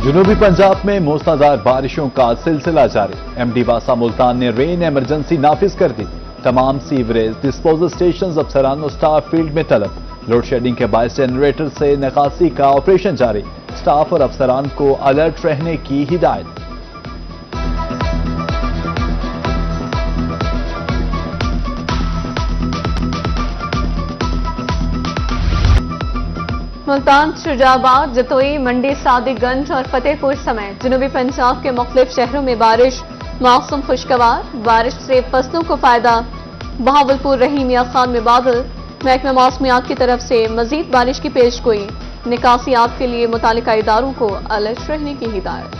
جنوبی پنجاب میں موسلادھار بارشوں کا سلسلہ جاری۔ ایم ڈی واسا ملتان نے رین ایمرجنسی نافذ کر دی۔ تمام سیوریج ڈسپوزل اسٹیشنز افسران و سٹاف فیلڈ میں طلب۔ لوڈ شیڈنگ کے باعث جنریٹر سے نکاسی کا آپریشن جاری۔ سٹاف اور افسران کو الرٹ رہنے کی ہدایت۔ ملتان، شجاع آباد، جتوئی، منڈی، صادق گنج اور فتح پور سمیت جنوبی پنجاب کے مختلف شہروں میں بارش، موسم خوشگوار، بارش سے فصلوں کو فائدہ۔ بہاولپور رحیم میاں خان میں بادل، محکمہ موسمیات کی طرف سے مزید بارش کی پیش گوئی۔ نکاسیات کے لیے متعلقہ اداروں کو الرٹ رہنے کی ہدایت۔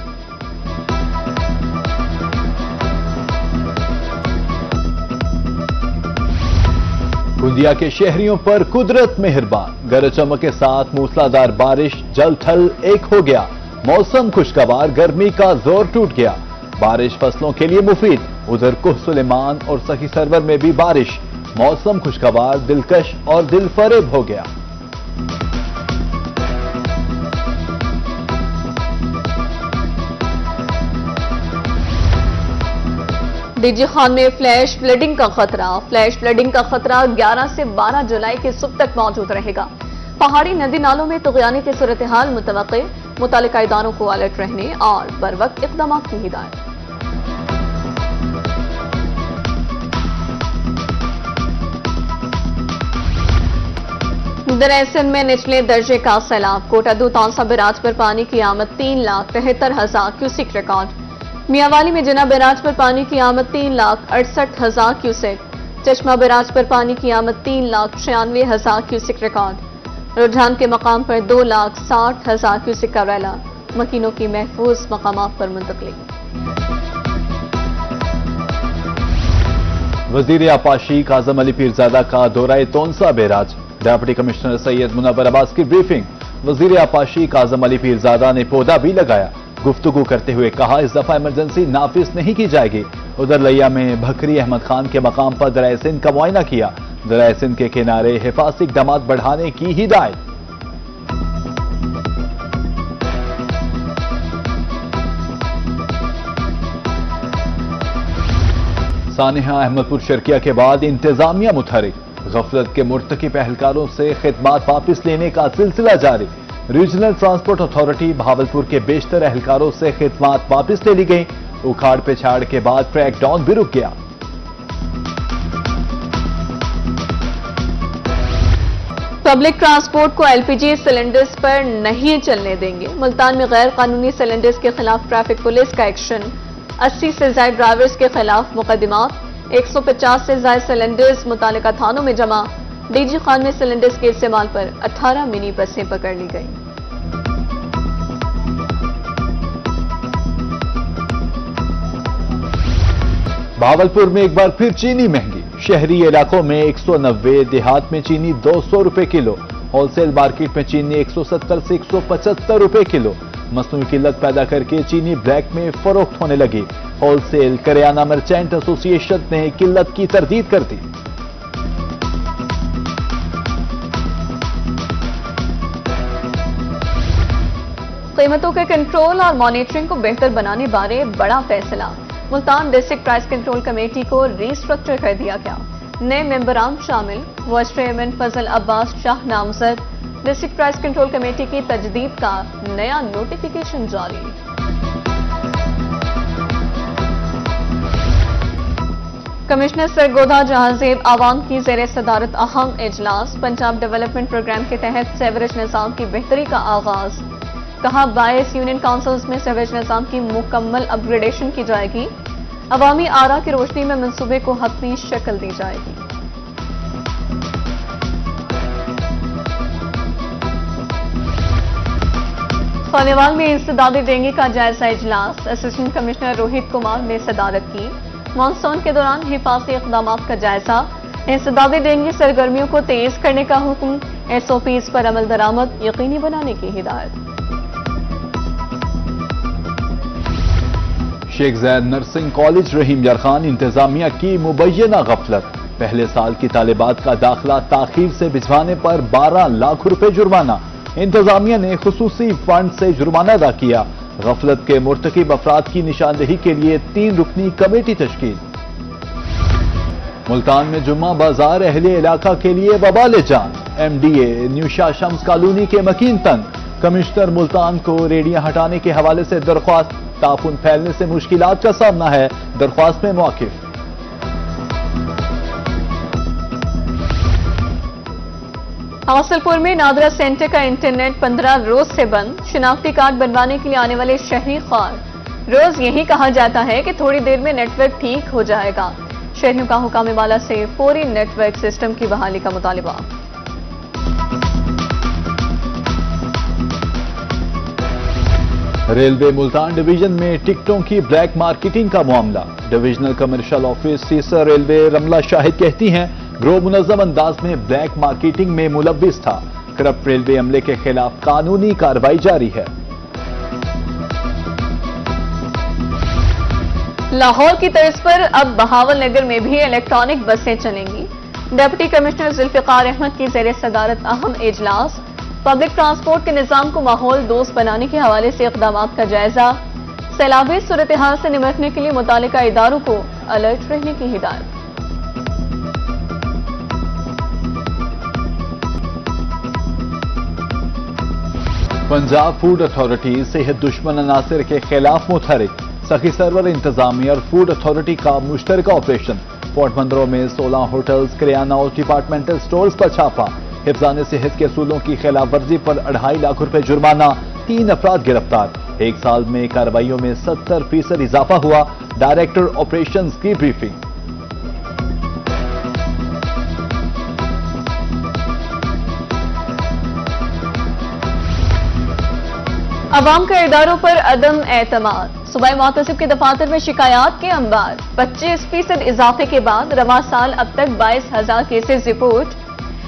گوندیا کے شہریوں پر قدرت مہربان، گرج چمک کے ساتھ موسلادھار بارش، جل تھل ایک ہو گیا۔ موسم خوشگوار، گرمی کا زور ٹوٹ گیا۔ بارش فصلوں کے لیے مفید۔ ادھر کوہ سلیمان اور سخی سرور میں بھی بارش۔ موسم خوشگوار، دلکش اور دل فریب ہو گیا۔ ڈی جی خان میں فلیش فلڈنگ کا خطرہ۔ فلیش فلڈنگ کا خطرہ 11 سے 12 جولائی کی صبح تک موجود رہے گا۔ پہاڑی ندی نالوں میں طغیانی کی صورتحال متوقع۔ متعلقہ اداروں کو الرٹ رہنے اور بروقت اقدامات کی ہدایت۔ دریا سندھ میں نچلے درجے کا سیلاب۔ کوٹا دو تانسا بیراج پر پانی کی آمد 3,73,000 کیوسک ریکارڈ۔ میاں والی میں جناب بیراج پر پانی کی آمد 3,68,000 کیوسک۔ چشمہ بیراج پر پانی کی آمد 3,96,000 کیوسک ریکارڈ۔ رجحان کے مقام پر 2,60,000 کیوسک کا ریلا۔ مکینوں کی محفوظ مقامات پر منتقلی۔ وزیر آبپاشی کاظم علی پیرزادہ کا دورہ تونسا بیراج۔ ڈپٹی کمشنر سید منور عباس کی بریفنگ۔ وزیر آبپاشی کاظم علی پیرزادہ نے پودا بھی لگایا۔ گفتگو کرتے ہوئے کہا اس دفعہ ایمرجنسی نافذ نہیں کی جائے گی۔ ادھر لیا میں بھکری احمد خان کے مقام پر دریا سندھ کا معائنہ کیا۔ دریا سندھ کے کنارے حفاظتی اقدامات بڑھانے کی ہدایت۔ سانحہ احمد پور شرکیہ کے بعد انتظامیہ متحرک۔ غفلت کے مرتکب اہلکاروں سے خدمات واپس لینے کا سلسلہ جاری۔ ریجنل ٹرانسپورٹ اتھارٹی بہاولپور کے بیشتر اہلکاروں سے خدمات واپس لے لی گئیں۔ اکھاڑ پچھاڑ کے بعد کریک ڈاؤن بھی رک گیا۔ پبلک ٹرانسپورٹ کو ایل پی جی سلنڈرز پر نہیں چلنے دیں گے۔ ملتان میں غیر قانونی سلنڈرز کے خلاف ٹریفک پولیس کا ایکشن۔ 80 سے زائد ڈرائیورز کے خلاف مقدمات۔ 150 سے زائد سلنڈرز متعلقہ تھانوں میں جمع۔ ڈی جی خان میں سلنڈرز کے استعمال پر 18 منی بسیں پکڑ لی گئیں۔ بہاولپور میں ایک بار پھر چینی مہنگی۔ شہری علاقوں میں 190، دیہات میں چینی 200 روپے کلو۔ ہول سیل مارکیٹ میں چینی 170 سے 175 روپے کلو۔ مصنوعی قلت پیدا کر کے چینی بلیک میں فروخت ہونے لگی۔ ہول سیل کریانہ مرچینٹ ایسوسی ایشن نے قلت کی تردید کر دی۔ قیمتوں کے کنٹرول اور مانیٹرنگ کو بہتر بنانے بارے بڑا فیصلہ۔ Multan district price control committee کو ری اسٹرکچر کر دیا گیا۔ نئے ممبران شامل۔ وائس چیئرمین فضل عباس شاہ نامزد۔ ڈسٹرکٹ پرائس کنٹرول کمیٹی کی تجدید کا نیا نوٹیفیکیشن جاری۔ کمشنر سرگودا جہانزیب عوام کی زیر صدارت اہم اجلاس۔ پنجاب ڈیولپمنٹ پروگرام کے تحت سیوریج نظام کی بہتری کا آغاز۔ کہا 22 یونین کونسلز میں سیوریج نظام کی مکمل اپ گریڈیشن کی جائے گی۔ عوامی آراء کی روشنی میں منصوبے کو حتمی شکل دی جائے گی۔ خانیوال میں انسداد ڈینگی کا جائزہ اجلاس۔ اسسٹنٹ کمشنر روہت کمار نے صدارت کی۔ مانسون کے دوران حفاظتی اقدامات کا جائزہ۔ انسداد ڈینگی سرگرمیوں کو تیز کرنے کا حکم۔ ایس او پیز پر عمل درآمد یقینی بنانے کی ہدایت۔ شیخ زید نرسنگ کالج رحیم یارخان انتظامیہ کی مبینہ غفلت۔ پہلے سال کی طالبات کا داخلہ تاخیر سے بھجوانے پر 12 لاکھ روپے جرمانہ۔ انتظامیہ نے خصوصی فنڈ سے جرمانہ ادا کیا۔ غفلت کے مرتکب افراد کی نشاندہی کے لیے 3 رکنی کمیٹی تشکیل۔ ملتان میں جمعہ بازار اہل علاقہ کے لیے وبال جان، ایم ڈی اے نیوشا شمس کالونی کے مکین تنگ، کمشنر ملتان کو ریڑیاں ہٹانے کے حوالے سے درخواست، تعفن پھیلنے سے مشکلات کا سامنا ہے، درخواست میں موقف۔ حاصل پور میں نادرہ سینٹر کا انٹرنیٹ 15 روز سے بند، شناختی کارڈ بنوانے کے لیے آنے والے شہری خوار، روز یہی کہا جاتا ہے کہ تھوڑی دیر میں نیٹ ورک ٹھیک ہو جائے گا، شہریوں کا حکام والا سے فوری نیٹ ورک سسٹم کی بحالی کا مطالبہ۔ ریلوے ملتان ڈویژن میں ٹکٹوں کی بلیک مارکیٹنگ کا معاملہ، ڈویژنل کمرشل آفیسر ریلوے رملہ شاہد کہتی ہیں گروہ منظم انداز میں بلیک مارکیٹنگ میں ملوث تھا، کرپٹ ریلوے عملے کے خلاف قانونی کارروائی جاری ہے۔ لاہور کی طرز پر اب بہاول نگر میں بھی الیکٹرانک بسیں چلیں گی، ڈپٹی کمشنر ذوالفقار احمد کی زیر صدارت اہم اجلاس، پبلک ٹرانسپورٹ کے نظام کو ماحول دوست بنانے کے حوالے سے اقدامات کا جائزہ، سیلابی صورتحال سے نمٹنے کے لیے متعلقہ اداروں کو الرٹ رہنے کی ہدایت۔ پنجاب فوڈ اتھارٹی صحت دشمن عناصر کے خلاف متحرک، سخی سرور انتظامیہ اور فوڈ اتھارٹی کا مشترکہ آپریشن، پورٹ بندروں میں 16 ہوٹلز، کریانہ اور ڈپارٹمنٹل سٹورز پر چھاپا، حفظان صحت کے اصولوں کی خلاف ورزی پر 2.5 لاکھ روپے جرمانہ، 3 افراد گرفتار، 1 سال میں کارروائیوں میں 70% اضافہ ہوا، ڈائریکٹر آپریشنز کی بریفنگ۔ عوام کا اداروں پر عدم اعتماد، صوبائی محتسب کے دفاتر میں شکایات کے انبار، 25% اضافے کے بعد رواں سال اب تک 22,000 کیسز رپورٹ،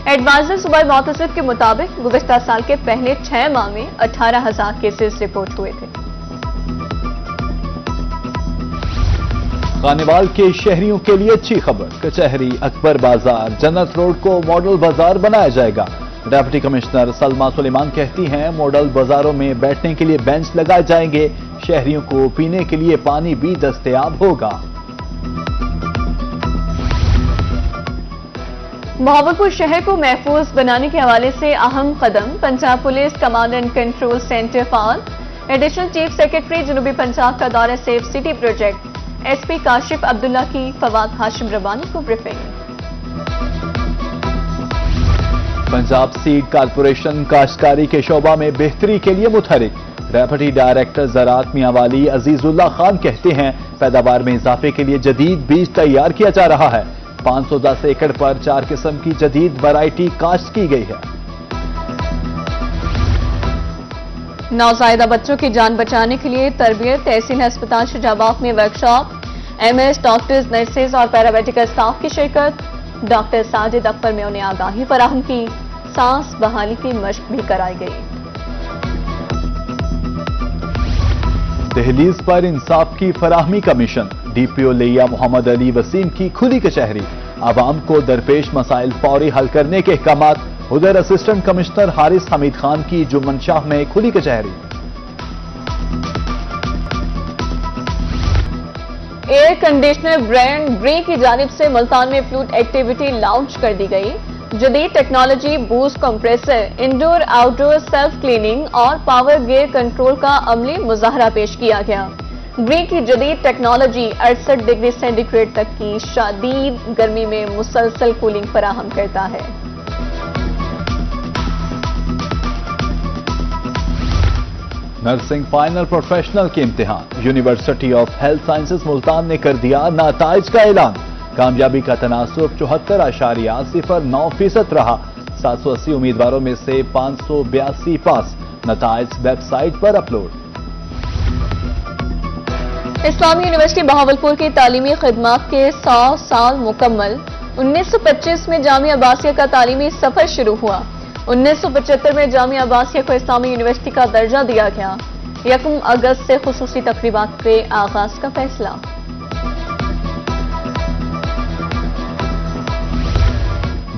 ایڈوائزر صوبائی محتسب کے مطابق گزشتہ سال کے پہلے 6 ماہ میں 18,000 کیسز رپورٹ ہوئے تھے۔ خانیوال کے شہریوں کے لیے اچھی خبر، کچہری، اکبر بازار، جنت روڈ کو ماڈل بازار بنایا جائے گا، ڈپٹی کمشنر سلما سلیمان کہتی ہیں ماڈل بازاروں میں بیٹھنے کے لیے بینچ لگائے جائیں گے، شہریوں کو پینے کے لیے پانی بھی دستیاب ہوگا۔ بہاولپور شہر کو محفوظ بنانے کے حوالے سے اہم قدم، Punjab police command and control centre فعال، ایڈیشنل چیف سیکرٹری جنوبی پنجاب کا دورہ safe city project, S P Kashif Abdullah کی فواد ہاشم ربانی کو بریفنگ۔ پنجاب سیڈ کارپوریشن کاشتکاری کے شعبہ میں بہتری کے لیے متحرک، ڈیپٹی ڈائریکٹر زراعت میاں والی عزیز اللہ خان کہتے ہیں پیداوار میں اضافے کے لیے جدید بیج تیار کیا جا رہا ہے، 510 ایکڑ پر 4 قسم کی جدید ویرائٹی کاشت کی گئی ہے۔ نوزائیدہ بچوں کی جان بچانے کے لیے تربیت، تحصیل ہسپتال شجاباد میں workshop, M S doctors, nurses اور پیرامیڈیکل اسٹاف کی شرکت، ڈاکٹر ساجد اختر میں انہیں آگاہی فراہم کی، سانس بحالی کی مشق بھی کرائی گئی۔ دہلیز پر انصاف کی فراہمی کا مشن، ڈی پی او لیا محمد علی وسیم کی کھلی کچہری، عوام کو درپیش مسائل فوری حل کرنے کے احکامات، ادھر اسسٹنٹ کمشنر حارث حمید خان کی جمن شاہ میں کھلی کچہری۔ ایئر کنڈیشنر برانڈ بری کی جانب سے ملتان میں فلوٹ ایکٹیویٹی لانچ کر دی گئی، جدید technology, boost compressor, indoor outdoor self cleaning اور پاور گیئر کنٹرول کا عملی مظاہرہ پیش کیا گیا۔ بری کی جدید ٹیکنالوجی 68 ڈگری سینٹی گریڈ تک کی شدید گرمی میں مسلسل کولنگ فراہم کرتا ہے۔ نرسنگ فائنل پروفیشنل کے امتحان، university of health sciences Multan نے کر دیا نتائج کا اعلان، کامیابی کا تناسب 74.09% رہا، 780 امیدواروں میں سے 582 پاس، نتائج ویب سائٹ پر اپلوڈ۔ اسلامی یونیورسٹی بہاولپور کی تعلیمی خدمات کے 100 سال مکمل، 1925 میں جامعہ عباسیہ کا تعلیمی سفر شروع ہوا، 1975 میں جامعہ عباسیہ کو اسلامی یونیورسٹی کا درجہ دیا گیا، 1 اگست سے خصوصی تقریبات کے آغاز کا فیصلہ۔